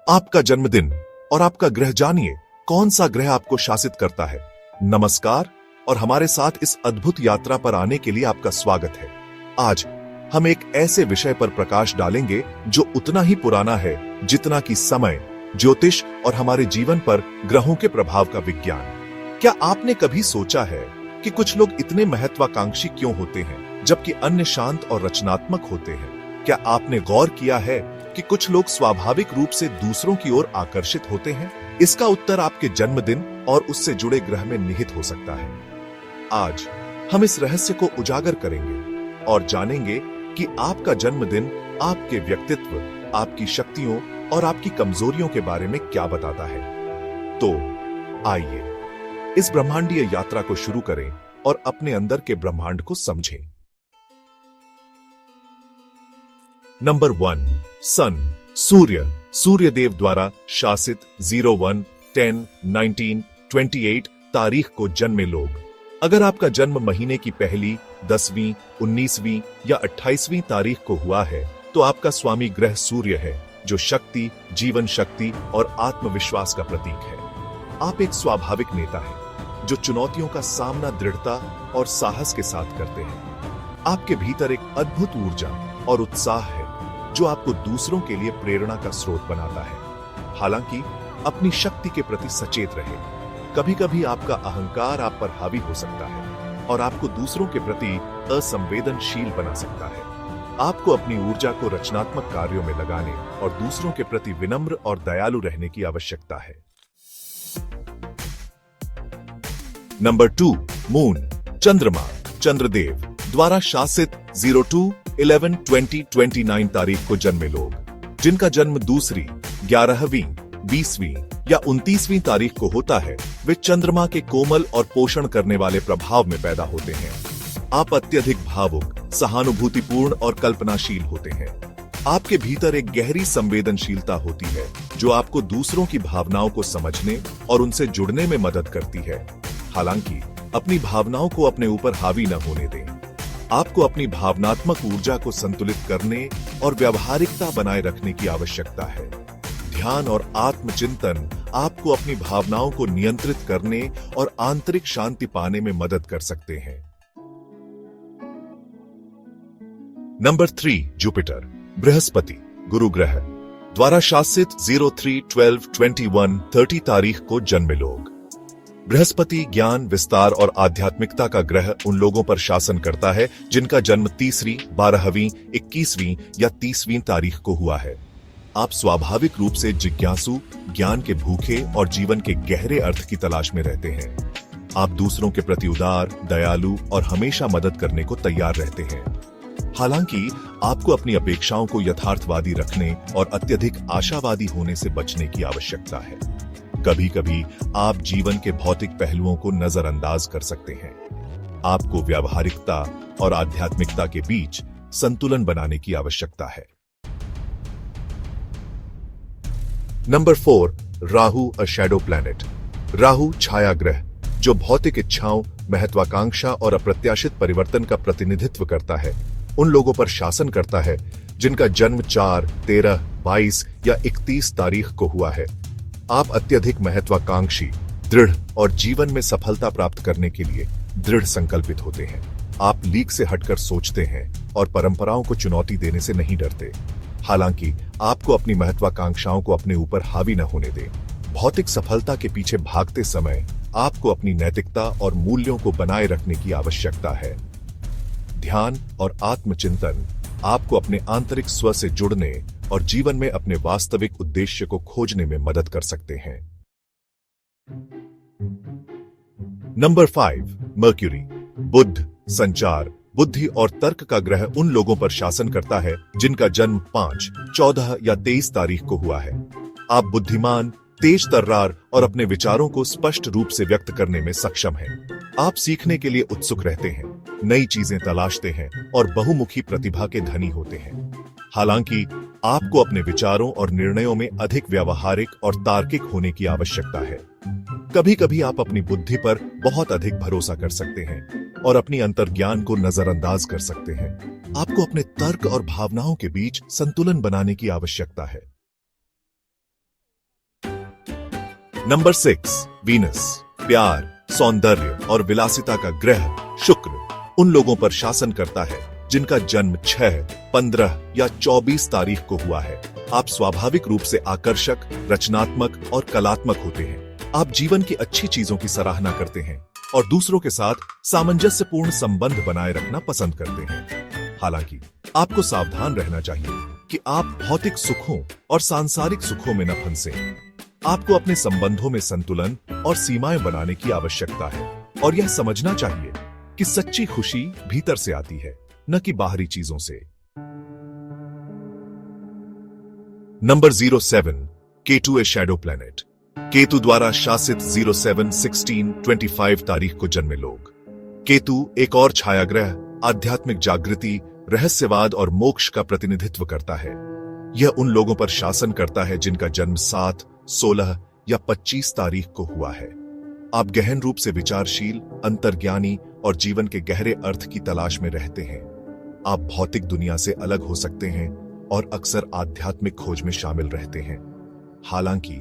आपका जन्मदिन और आपका ग्रह जानिए कौन सा ग्रह आपको शासित करता है। नमस्कार और हमारे साथ इस अद्भुत यात्रा पर आने के लिए आपका स्वागत है। आज हम एक ऐसे विषय पर प्रकाश डालेंगे जो उतना ही पुराना है जितना कि समय, ज्योतिष और हमारे जीवन पर ग्रहों के प्रभाव का विज्ञान। क्या आपने कभी सोचा है कि कुछ लोग इतने महत्वाकांक्षी क्यों होते हैं जबकि अन्य शांत और रचनात्मक होते हैं? क्या आपने गौर किया है कि कुछ लोग स्वाभाविक रूप से दूसरों की ओर आकर्षित होते हैं? इसका उत्तर आपके जन्मदिन और उससे जुड़े ग्रह में निहित हो सकता है। आज हम इस रहस्य को उजागर करेंगे और जानेंगे कि आपका जन्मदिन आपके व्यक्तित्व, आपकी शक्तियों और आपकी कमजोरियों के बारे में क्या बताता है। तो आइए इस ब्रह्मांडीय यात्रा को शुरू करें और अपने अंदर के ब्रह्मांड को समझें। नंबर 1, सन, सूर्य, सूर्यदेव द्वारा शासित 01, 10, 19, 28 तारीख को जन्मे लोग। अगर आपका जन्म महीने की पहली, 10वीं, 19वीं या 28वीं तारीख को हुआ है तो आपका स्वामी ग्रह सूर्य है, जो शक्ति, जीवन शक्ति और आत्मविश्वास का प्रतीक है। आप एक स्वाभाविक नेता हैं जो चुनौतियों का सामना दृढ़ता और साहस के साथ करते हैं। आपके भीतर एक अद्भुत ऊर्जा और उत्साह है जो आपको दूसरों के लिए प्रेरणा का स्रोत बनाता है। हालांकि अपनी शक्ति के प्रति सचेत रहे। कभी कभी आपका अहंकार आप पर हावी हो सकता है और आपको दूसरों के प्रति असंवेदनशील बना सकता है। आपको अपनी ऊर्जा को रचनात्मक कार्यों में लगाने और दूसरों के प्रति विनम्र और दयालु रहने की आवश्यकता है। नंबर 2, मून, चंद्रमा, चंद्रदेव द्वारा शासित 02, 11, 20, 29 तारीख को जन्मे लोग। जिनका जन्म दूसरी, 11वीं, 20वीं या 29वीं तारीख को होता है, वे चंद्रमा के कोमल और पोषण करने वाले प्रभाव में पैदा होते हैं। आप अत्यधिक भावुक, सहानुभूतिपूर्ण और कल्पनाशील होते हैं। आपके भीतर एक गहरी संवेदनशीलता होती है जो आपको दूसरों की भावनाओं को समझने और उनसे जुड़ने में मदद करती है। हालांकि अपनी भावनाओं को अपने ऊपर हावी न होने दें। आपको अपनी भावनात्मक ऊर्जा को संतुलित करने और व्यावहारिकता बनाए रखने की आवश्यकता है। ध्यान और आत्मचिंतन आपको अपनी भावनाओं को नियंत्रित करने और आंतरिक शांति पाने में मदद कर सकते हैं। नंबर 3, जुपिटर, बृहस्पति, गुरु ग्रह द्वारा शासित 03, 12, 21, 30 तारीख को जन्मे लोग। बृहस्पति ज्ञान, विस्तार और आध्यात्मिकता का ग्रह उन लोगों पर शासन करता है जिनका जन्म तीसरी, 12वीं, 21वीं या 30वीं तारीख को हुआ है। आप स्वाभाविक रूप से जिज्ञासु, ज्ञान के भूखे और जीवन के गहरे अर्थ की तलाश में रहते हैं। आप दूसरों के प्रति उदार, दयालु और हमेशा मदद करने को तैयार रहते हैं। हालांकि आपको अपनी अपेक्षाओं को यथार्थवादी रखने और अत्यधिक आशावादी होने से बचने की आवश्यकता है। कभी कभी आप जीवन के भौतिक पहलुओं को नजरअंदाज कर सकते हैं। आपको व्यावहारिकता और आध्यात्मिकता के बीच संतुलन बनाने की आवश्यकता है। Number 4, Rahu, a shadow planet. Rahu छाया ग्रह जो भौतिक इच्छाओं, महत्वाकांक्षा और अप्रत्याशित परिवर्तन का प्रतिनिधित्व करता है, उन लोगों पर शासन करता है जिनका जन्म 4, 13, 22 या 31 तारीख को हुआ है। आप अत्यधिक महत्वाकांक्षी, दृढ़ और जीवन में सफलता प्राप्त करने के लिए दृढ़ संकल्पित होते हैं। आप लीक से हटकर सोचते हैं और परंपराओं को चुनौती देने से नहीं डरते। हालांकि आपको अपनी महत्वाकांक्षाओं को अपने ऊपर हावी न होने दें। भौतिक सफलता के पीछे भागते समय आपको अपनी नैतिकता और मूल्यों को बनाए रखने की आवश्यकता है। ध्यान और आत्मचिंतन आपको अपने आंतरिक स्व से जुड़ने और जीवन में अपने वास्तविक उद्देश्य को खोजने में मदद कर सकते हैं। नंबर 5, मर्क्यूरी, बुध, संचार, बुद्धि और तर्क का ग्रह उन लोगों पर शासन करता है जिनका जन्म 5, 14 या 23 तारीख को हुआ है। आप बुद्धिमान, तेज तर्रार और अपने विचारों को स्पष्ट रूप से व्यक्त करने में सक्षम हैं। आप सीखने के लिए उत्सुक रहते हैं, नई चीजें तलाशते हैं और बहुमुखी प्रतिभा के धनी होते हैं। हालांकि आपको अपने विचारों और निर्णयों में अधिक व्यावहारिक और तार्किक होने की आवश्यकता है। कभी कभी आप अपनी बुद्धि पर बहुत अधिक भरोसा कर सकते हैं और अपनी अंतर्ज्ञान को नजरअंदाज कर सकते हैं। आपको अपने तर्क और भावनाओं के बीच संतुलन बनाने की आवश्यकता है। नंबर 6 वीनस, प्यार, सौंदर्य और विलासिता का ग्रह शुक्र उन लोगों पर शासन करता है जिनका जन्म 6, 15 या 24 तारीख को हुआ है। आप स्वाभाविक रूप से आकर्षक, रचनात्मक और कलात्मक होते हैं। आप जीवन की अच्छी चीजों की सराहना करते हैं और दूसरों के साथ सामंजस्यपूर्ण संबंध बनाए रखना पसंद करते हैं। हालांकि आपको सावधान रहना चाहिए कि आप भौतिक सुखों और सांसारिक सुखों में न फंसे। आपको अपने संबंधों में संतुलन और सीमाएं बनाने की आवश्यकता है और यह समझना चाहिए कि सच्ची खुशी भीतर से आती है, न कि बाहरी चीजों से। नंबर 07 केतु ए शैडो प्लैनेट। केतु द्वारा शासित 07, 16, 25 तारीख को जन्मे लोग। केतु एक और छाया ग्रह आध्यात्मिक जागृति, रहस्यवाद और मोक्ष का प्रतिनिधित्व करता है। यह उन लोगों पर शासन करता है जिनका जन्म 7, 16 या 25 तारीख को हुआ है। आप गहन रूप से विचारशील, अंतर्ज्ञानी और जीवन के गहरे अर्थ की तलाश में रहते हैं। आप भौतिक दुनिया से अलग हो सकते हैं और अक्सर आध्यात्मिक खोज में शामिल रहते हैं। हालांकि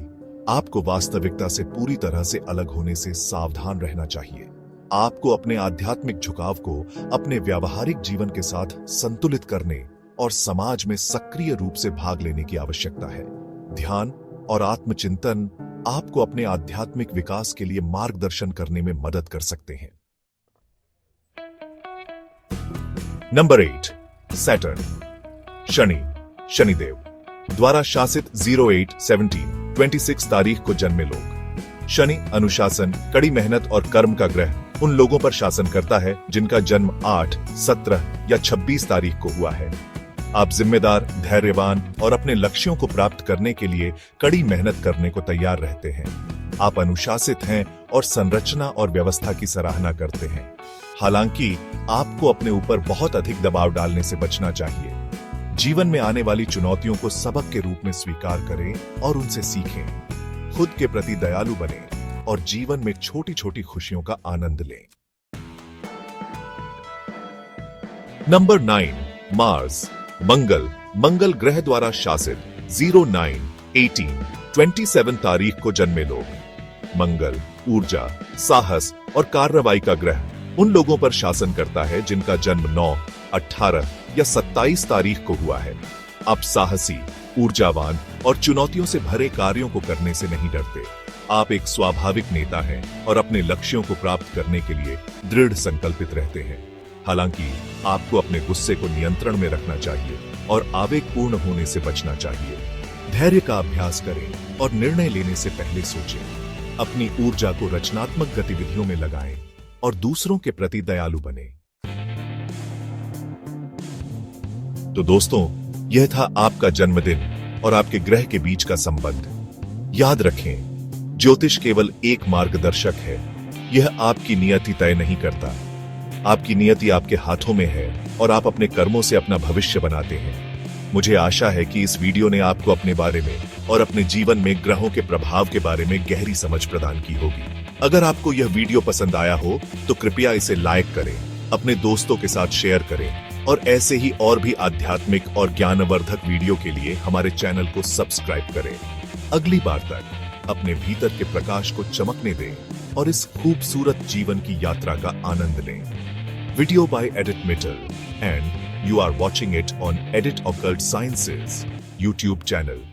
आपको वास्तविकता से पूरी तरह से अलग होने से सावधान रहना चाहिए। आपको अपने आध्यात्मिक झुकाव को अपने व्यावहारिक जीवन के साथ संतुलित करने और समाज में सक्रिय रूप से भाग लेने की आवश्यकता है। ध्यान और आत्मचिंतन आपको अपने आध्यात्मिक विकास के लिए मार्गदर्शन करने में मदद कर सकते हैं। नंबर 8 सैटर्न, शनि, शनिदेव द्वारा शासित 08, 17, 26 तारीख को जन्मे लोग। शनि अनुशासन, कड़ी मेहनत और कर्म का ग्रह उन लोगों पर शासन करता है जिनका जन्म 8, 17 या 26 तारीख को हुआ है। आप जिम्मेदार, धैर्यवान और अपने लक्ष्यों को प्राप्त करने के लिए कड़ी मेहनत करने को तैयार रहते हैं। आप अनुशासित हैं और संरचना और व्यवस्था की सराहना करते हैं। हालांकि आपको अपने ऊपर बहुत अधिक दबाव डालने से बचना चाहिए। जीवन में आने वाली चुनौतियों को सबक के रूप में स्वीकार करें और उनसे सीखें। खुद के प्रति दयालु बनें और जीवन में छोटी छोटी खुशियों का आनंद लें। नंबर 9 मार्स, मंगल, मंगल ग्रह द्वारा शासित 09, 18, 27 तारीख को जन्मे लोग। मंगल ऊर्जा, साहस और कार्रवाई का ग्रह उन लोगों पर शासन करता है जिनका जन्म 9, 18 या 27 तारीख को हुआ है। आप साहसी, ऊर्जावान और चुनौतियों से भरे कार्यों को करने से नहीं डरते। आप एक स्वाभाविक नेता हैं और अपने लक्ष्यों को प्राप्त करने के लिए दृढ़ संकल्पित रहते हैं। हालांकि आपको अपने गुस्से को नियंत्रण में रखना चाहिए और आवेगपूर्ण होने से बचना चाहिए। धैर्य का अभ्यास करें और निर्णय लेने से पहले सोचें। अपनी ऊर्जा को रचनात्मक गतिविधियों में लगाएं और दूसरों के प्रति दयालु बने। तो दोस्तों, यह था आपका जन्मदिन और आपके ग्रह के बीच का संबंध। याद रखें, ज्योतिष केवल एक मार्गदर्शक है। यह आपकी नियति तय नहीं करता। आपकी नियति आपके हाथों में है और आप अपने कर्मों से अपना भविष्य बनाते हैं। मुझे आशा है कि इस वीडियो ने आपको अपने बारे में और अपने जीवन में ग्रहों के प्रभाव के बारे में गहरी समझ प्रदान की होगी। अगर आपको यह वीडियो पसंद आया हो तो कृपया इसे लाइक करें, अपने दोस्तों के साथ शेयर करें और ऐसे ही और भी आध्यात्मिक और ज्ञानवर्धक वीडियो के लिए हमारे चैनल को सब्सक्राइब करें। अगली बार तक अपने भीतर के प्रकाश को चमकने दें और इस खूबसूरत जीवन की यात्रा का आनंद लें। Video by Edit Mittal, and you are watching it on Edit Occult Sciences YouTube channel.